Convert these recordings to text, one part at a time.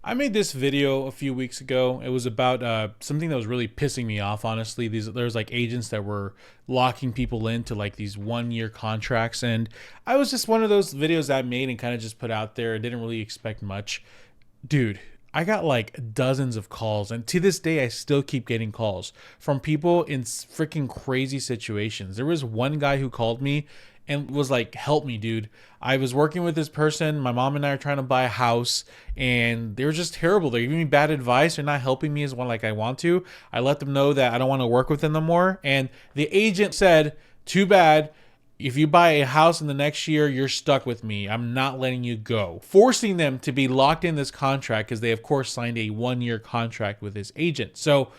I made this video a few weeks ago. It was about something that was really pissing me off. Honestly, there's like agents that were locking people into like these 1 year contracts, and I was just one of those videos that I made and kind of just put out there. I didn't really expect much, dude. I got like dozens of calls, and to this day, I still keep getting calls from people in freaking crazy situations. There was one guy who called me and was like, help me, dude. I was working with this person. My mom and I are trying to buy a house, and they were just terrible. They're giving me bad advice. They're not helping me as well like I want to. I let them know that I don't want to work with them no more. And the agent said, too bad. If you buy a house in the next year, you're stuck with me. I'm not letting you go. Forcing them to be locked in this contract because they, of course, signed a 1 year contract with his agent. So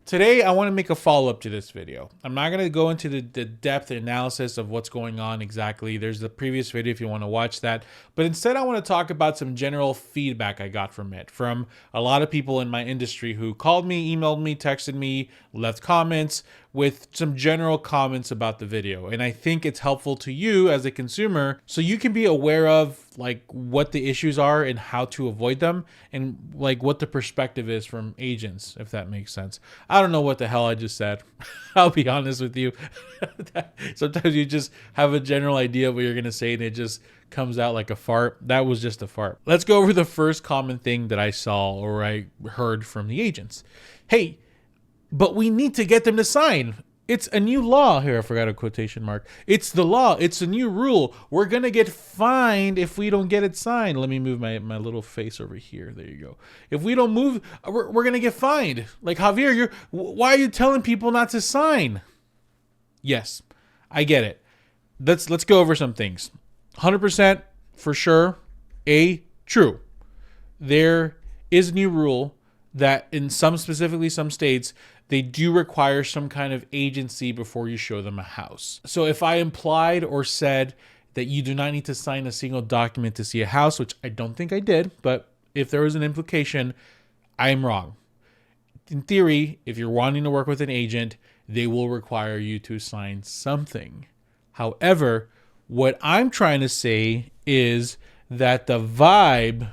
today, I want to make a follow-up to this video. I'm not going to go into the depth analysis of what's going on exactly. There's the previous video if you want to watch that. But instead, I want to talk about some general feedback I got from it, from a lot of people in my industry who called me, emailed me, texted me, left comments with some general comments about the video. And I think it's helpful to you as a consumer so you can be aware of like what the issues are and how to avoid them, and like what the perspective is from agents, if that makes sense. I don't know what the hell I just said. I'll be honest with you. Sometimes you just have a general idea of what you're going to say and it just comes out like a fart. That was just a fart. Let's go over the first common thing that I saw or I heard from the agents. Hey, but we need to get them to sign. It's a new law. Here, I forgot a quotation mark. It's the law. It's a new rule. We're going to get fined if we don't get it signed. Let me move my little face over here. There you go. If we don't move, we're going to get fined. Like, Javier, why are you telling people not to sign? Yes, I get it. Let's go over some things. 100% for sure. True. There is a new rule that in specifically some states, they do require some kind of agency before you show them a house. So if I implied or said that you do not need to sign a single document to see a house, which I don't think I did, but if there was an implication, I'm wrong. In theory, if you're wanting to work with an agent, they will require you to sign something. However, what I'm trying to say is that the vibe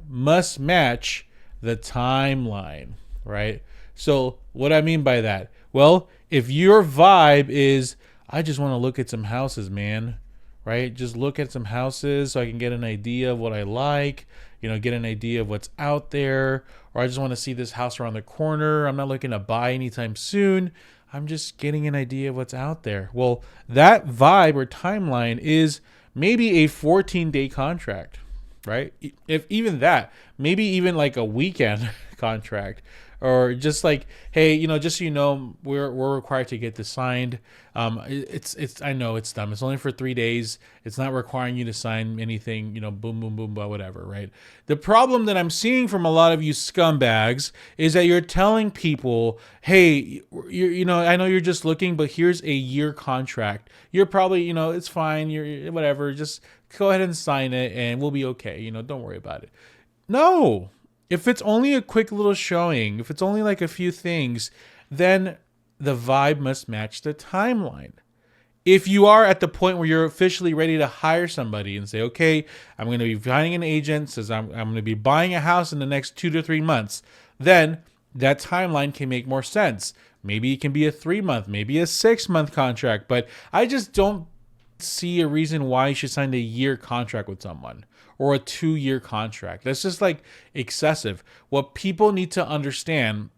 must match the timeline, right? So what I mean by that? Well, if your vibe is, I just want to look at some houses, man, right? Just look at some houses so I can get an idea of what I like, get an idea of what's out there, or I just want to see this house around the corner. I'm not looking to buy anytime soon. I'm just getting an idea of what's out there. Well, that vibe or timeline is maybe a 14-day contract, right? If even that, maybe even like a weekend contract, or just like, hey, just so you know, we're required to get this signed. It's I know it's dumb. It's only for 3 days. It's not requiring you to sign anything. Boom, boom, boom, whatever, right? The problem that I'm seeing from a lot of you scumbags is that you're telling people, hey, I know you're just looking, but here's a year contract. You're probably, it's fine. You're whatever. Just go ahead and sign it, and we'll be okay. Don't worry about it. No. If it's only a quick little showing, if it's only like a few things, then the vibe must match the timeline. If you are at the point where you're officially ready to hire somebody and say, okay, I'm going to be finding an agent, says I'm going to be buying a house in the next 2 to 3 months, then that timeline can make more sense. Maybe it can be a 3-month, maybe a 6-month contract, but I just don't see a reason why you should sign a year contract with someone or a 2-year contract. That's just like excessive. What people need to understand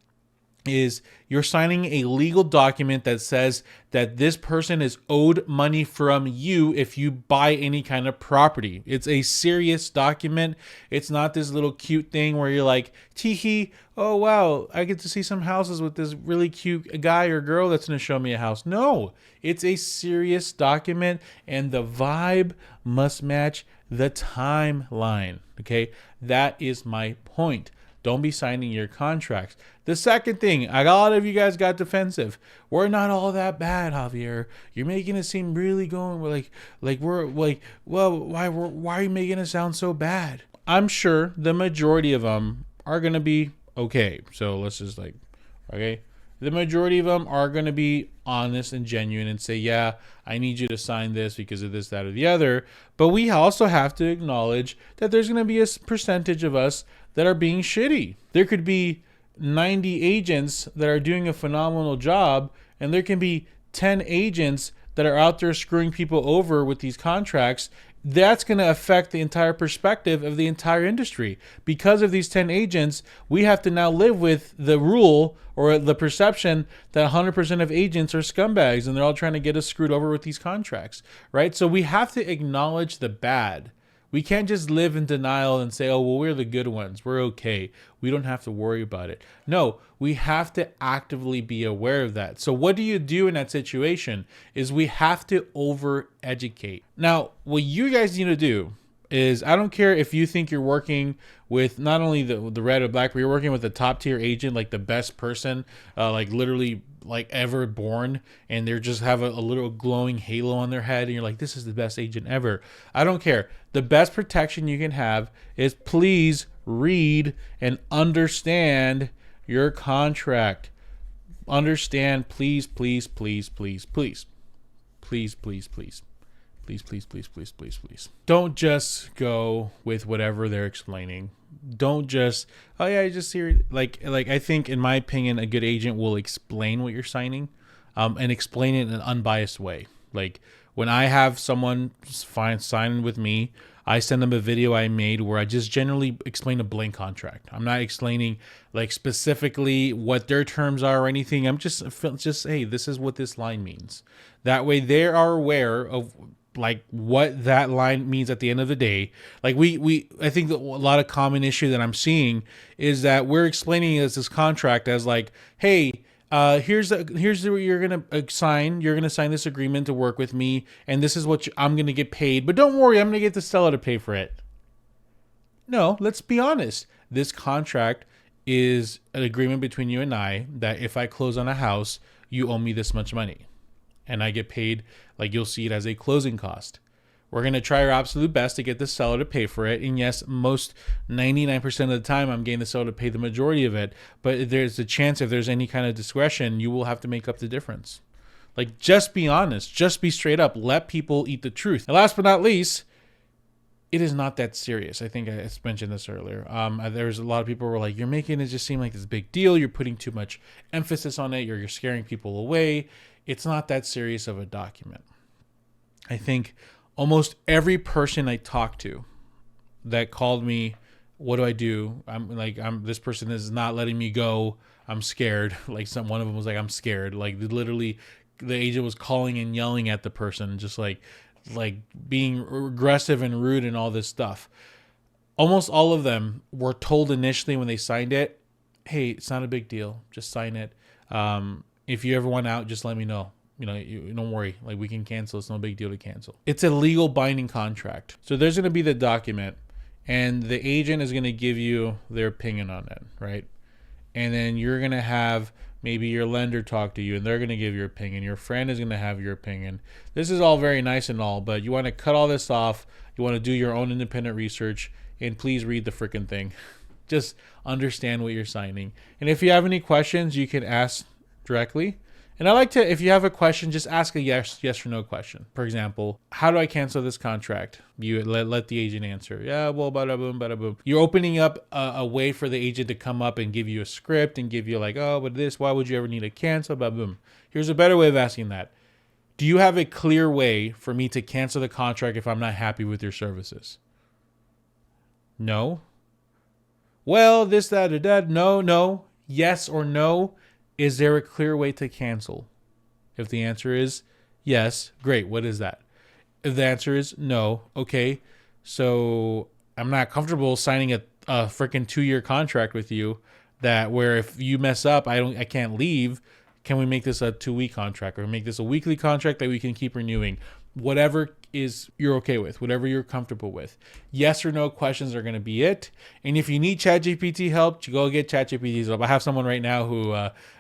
is you're signing a legal document that says that this person is owed money from you if you buy any kind of property. It's a serious document. It's not this little cute thing where you're like, tee-hee, oh wow, I get to see some houses with this really cute guy or girl that's going to show me a house. No, it's a serious document, and the vibe must match the timeline. Okay, that is my point. Don't be signing your contracts. The second thing, a lot of you guys got defensive. We're not all that bad, Javier. You're making it seem really going we're like, well, why are you making it sound so bad? I'm sure the majority of them are gonna be okay. So let's just okay. The majority of them are going to be honest and genuine and say, yeah, I need you to sign this because of this, that, or the other. But we also have to acknowledge that there's going to be a percentage of us that are being shitty. There could be 90 agents that are doing a phenomenal job, and there can be 10 agents that are out there screwing people over with these contracts. That's going to affect the entire perspective of the entire industry. Because of these 10 agents, we have to now live with the rule or the perception that 100% of agents are scumbags and they're all trying to get us screwed over with these contracts, right? So we have to acknowledge the bad. We can't just live in denial and say, oh, well, we're the good ones. We're okay. We don't have to worry about it. No, we have to actively be aware of that. So what do you do in that situation is we have to over-educate. Now, what you guys need to do is, I don't care if you think you're working with not only the red or black, but you're working with a top tier agent, like the best person, like literally like ever born, and they just have a little glowing halo on their head, and you're like, this is the best agent ever. I don't care. The best protection you can have is please read and understand your contract. Understand, please, please, please, please, please, please, please, please. Please, please, please, please, please, please. Don't just go with whatever they're explaining. Don't just, oh yeah, I just hear like I think in my opinion, a good agent will explain what you're signing, and explain it in an unbiased way. Like when I have someone sign with me, I send them a video I made where I just generally explain a blank contract. I'm not explaining like specifically what their terms are or anything. I'm just hey, this is what this line means. That way they are aware of like what that line means at the end of the day. Like I think that a lot of common issue that I'm seeing is that we're explaining this contract as like, hey, here's what you're gonna sign. You're gonna sign this agreement to work with me, and this is what I'm gonna get paid. But don't worry, I'm gonna get the seller to pay for it. No, let's be honest. This contract is an agreement between you and I that if I close on a house, you owe me this much money. And I get paid, like you'll see it as a closing cost. We're going to try our absolute best to get the seller to pay for it. And yes, most 99% of the time, I'm getting the seller to pay the majority of it. But there's a chance if there's any kind of discretion, you will have to make up the difference. Like, just be honest. Just be straight up. Let people eat the truth. And last but not least, it is not that serious. I think I mentioned this earlier. There's a lot of people who were like, you're making it just seem like this big deal. You're putting too much emphasis on it. You're scaring people away. It's not that serious of a document. I think almost every person I talked to that called me, what do I do? This person is not letting me go. I'm scared. Like one of them was like, I'm scared. Like literally the agent was calling and yelling at the person, just like being aggressive and rude and all this stuff. Almost all of them were told initially when they signed it, hey, it's not a big deal. Just sign it. If you ever want out, just let me know. You don't worry. Like, we can cancel. It's no big deal to cancel. It's a legal binding contract. So there's going to be the document, and the agent is going to give you their opinion on it, right? And then you're going to have maybe your lender talk to you, and they're going to give your opinion. Your friend is going to have your opinion. This is all very nice and all, but you want to cut all this off. You want to do your own independent research, and please read the freaking thing. Just understand what you're signing. And if you have any questions, you can ask directly. And I like to, if you have a question, just ask a yes or no question. For example, how do I cancel this contract? You let the agent answer. Yeah, well, bada boom, bada boom. You're opening up a way for the agent to come up and give you a script and give you like, oh, but this, why would you ever need to cancel? Bada boom. Here's a better way of asking that. Do you have a clear way for me to cancel the contract if I'm not happy with your services? No. Well, this, that, or that. No. Yes or no. Is there a clear way to cancel? If the answer is yes, great. What is that? If the answer is no, okay. So I'm not comfortable signing a freaking 2-year contract with you that where if you mess up, I can't leave. Can we make this a 2-week contract or make this a weekly contract that we can keep renewing? Whatever is you're okay with, whatever you're comfortable with. Yes or no questions are going to be it. And if you need ChatGPT help, you go get ChatGPT's help. I have someone right now who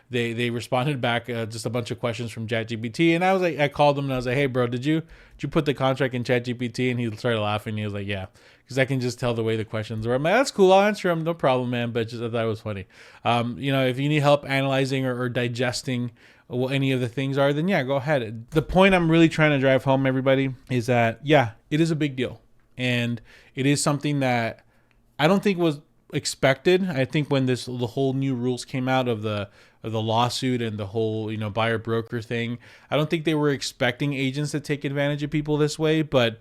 they responded back just a bunch of questions from ChatGPT, and I called him and I was like, hey bro, did you put the contract in ChatGPT? And he started laughing. He was like, yeah, because I can just tell the way the questions were. I'm like, that's cool. I'll answer them. No problem, man. But just I thought it was funny. If you need help analyzing or digesting what any of the things are, then yeah, go ahead. The point I'm really trying to drive home, everybody, is that, yeah, it is a big deal. And it is something that I don't think was expected. I think when the whole new rules came out of the lawsuit and the whole buyer broker thing, I don't think they were expecting agents to take advantage of people this way. But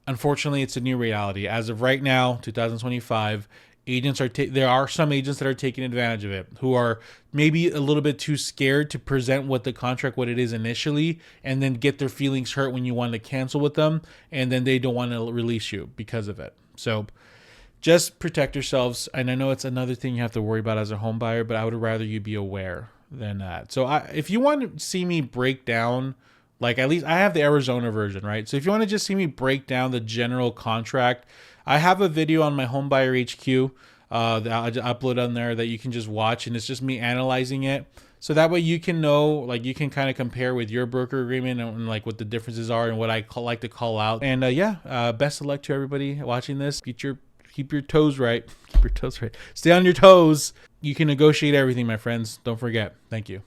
unfortunately, it's a new reality. As of right now, 2025, there are some agents that are taking advantage of it, who are maybe a little bit too scared to present what it is initially, and then get their feelings hurt when you want to cancel with them, and then they don't want to release you because of it. So just protect yourselves. And I know it's another thing you have to worry about as a home buyer, but I would rather you be aware than that. So if you want to see me break down, like, at least I have the Arizona version, right? So if you want to just see me break down the general contract, I have a video on my Homebuyer HQ that I upload on there that you can just watch, and it's just me analyzing it. So that way you can know, like, you can kind of compare with your broker agreement and like what the differences are and what I like to call out. And best of luck to everybody watching this. Keep your toes right. Keep your toes right. Stay on your toes. You can negotiate everything, my friends. Don't forget. Thank you.